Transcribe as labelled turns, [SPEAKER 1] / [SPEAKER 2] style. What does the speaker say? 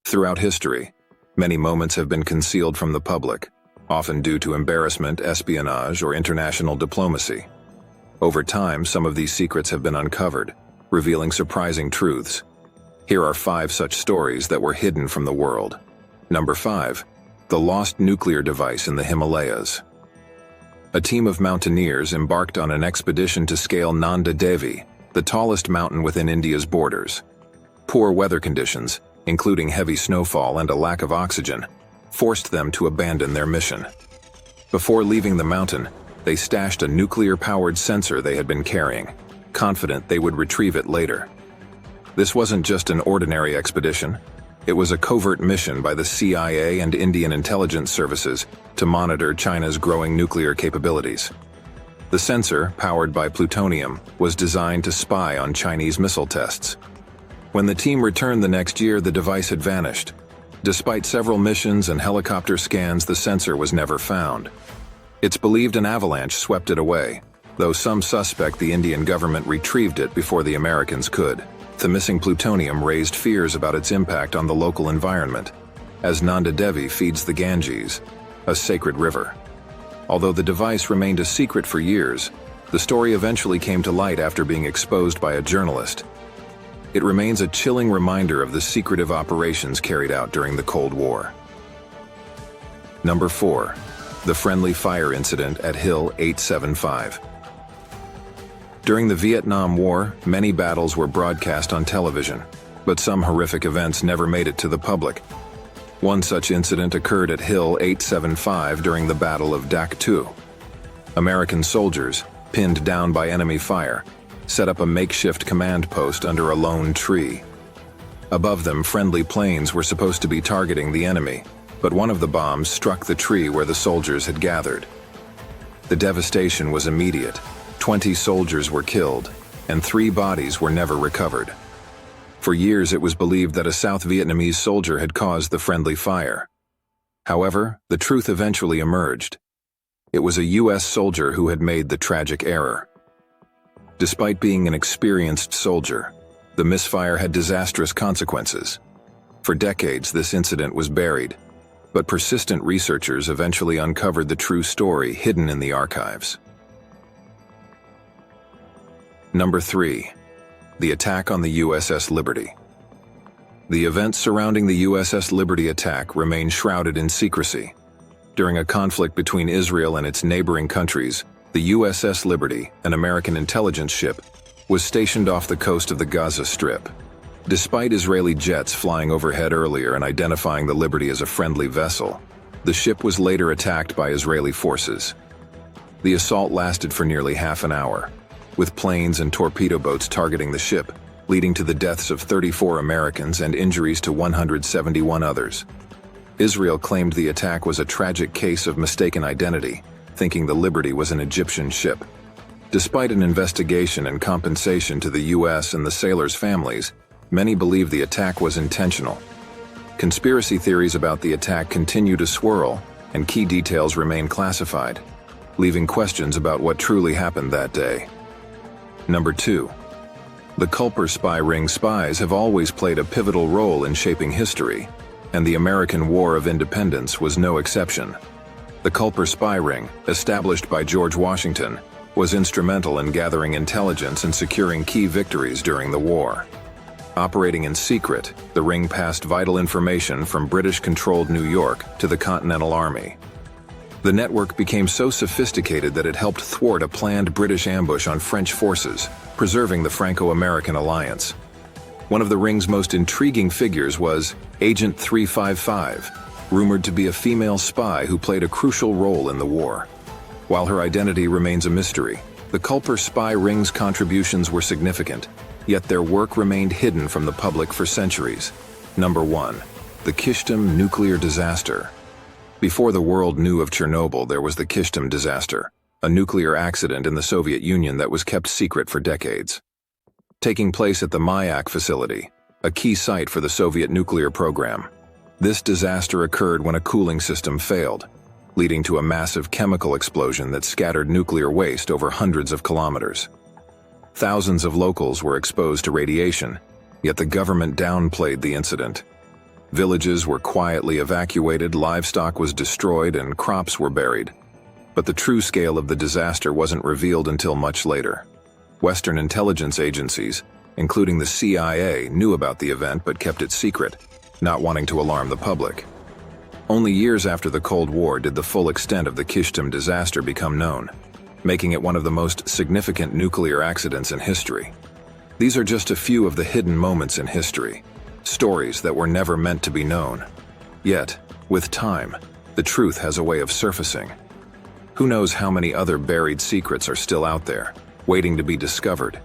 [SPEAKER 1] Throughout history, many moments have been concealed from the public, often due to embarrassment, espionage, or international diplomacy. Over time, some of these secrets have been uncovered, revealing surprising truths. Here are 5 such stories that were hidden from the world. Number 5. The lost nuclear device in the Himalayas. A team of mountaineers embarked on an expedition to scale Nanda Devi, the tallest mountain within India's borders. Poor weather conditions, including heavy snowfall and a lack of oxygen, forced them to abandon their mission. Before leaving the mountain, they stashed a nuclear-powered sensor they had been carrying, confident they would retrieve it later. This wasn't just an ordinary expedition. It was a covert mission by the CIA and Indian intelligence services to monitor China's growing nuclear capabilities. The sensor, powered by plutonium, was designed to spy on Chinese missile tests. When the team returned the next year, the device had vanished. Despite several missions and helicopter scans, the sensor was never found. It's believed an avalanche swept it away, though some suspect the Indian government retrieved it before the Americans could. The missing plutonium raised fears about its impact on the local environment, as Nanda Devi feeds the Ganges, a sacred river. Although the device remained a secret for years, the story eventually came to light after being exposed by a journalist. It remains a chilling reminder of the secretive operations carried out during the Cold War. Number 4. The friendly fire incident at Hill 875. During the Vietnam War, many battles were broadcast on television, but some horrific events never made it to the public. One such incident occurred at Hill 875 during the Battle of Dak Tu. American soldiers, pinned down by enemy fire, set up a makeshift command post under a lone tree. Above them, friendly planes were supposed to be targeting the enemy, but one of the bombs struck the tree where the soldiers had gathered. The devastation was immediate. 20 soldiers were killed, and 3 bodies were never recovered. For years, it was believed that a South Vietnamese soldier had caused the friendly fire. However, the truth eventually emerged. It was a U.S. soldier who had made the tragic error. Despite being an experienced soldier, the misfire had disastrous consequences. For decades, this incident was buried, but persistent researchers eventually uncovered the true story hidden in the archives. Number 3. The attack on the USS Liberty. The events surrounding the USS Liberty attack remain shrouded in secrecy. During a conflict between Israel and its neighboring countries, the USS Liberty, an American intelligence ship, was stationed off the coast of the Gaza Strip. Despite Israeli jets flying overhead earlier and identifying the Liberty as a friendly vessel, the ship was later attacked by Israeli forces. The assault lasted for nearly half an hour, with planes and torpedo boats targeting the ship, leading to the deaths of 34 Americans and injuries to 171 others. Israel claimed the attack was a tragic case of mistaken identity, thinking the Liberty was an Egyptian ship. Despite an investigation and compensation to the U.S. and the sailors' families, many believe the attack was intentional. Conspiracy theories about the attack continue to swirl, and key details remain classified, leaving questions about what truly happened that day. Number 2. The Culper Spy Ring spies have always played a pivotal role in shaping history, and the American War of Independence was no exception. The Culper Spy Ring, established by George Washington, was instrumental in gathering intelligence and securing key victories during the war. Operating in secret, the ring passed vital information from British-controlled New York to the Continental Army. The network became so sophisticated that it helped thwart a planned British ambush on French forces, preserving the Franco-American alliance. One of the ring's most intriguing figures was Agent 355, rumored to be a female spy who played a crucial role in the war. While her identity remains a mystery, the Culper Spy Ring's contributions were significant, yet their work remained hidden from the public for centuries. Number 1. The Kish nuclear disaster. Before the world knew of Chernobyl, there was the Kish disaster, a nuclear accident in the Soviet Union that was kept secret for decades. Taking place at the Mayak facility, a key site for the Soviet nuclear program. This disaster occurred when a cooling system failed, leading to a massive chemical explosion that scattered nuclear waste over hundreds of kilometers. Thousands of locals were exposed to radiation, yet the government downplayed the incident. Villages were quietly evacuated, livestock was destroyed, and crops were buried. But the true scale of the disaster wasn't revealed until much later. Western intelligence agencies, including the CIA, knew about the event but kept it secret, not wanting to alarm the public. Only years after the Cold War did the full extent of the Kish disaster become known, making it one of the most significant nuclear accidents in history. These are just a few of the hidden moments in history, stories that were never meant to be known. Yet, with time, the truth has a way of surfacing. Who knows how many other buried secrets are still out there, waiting to be discovered?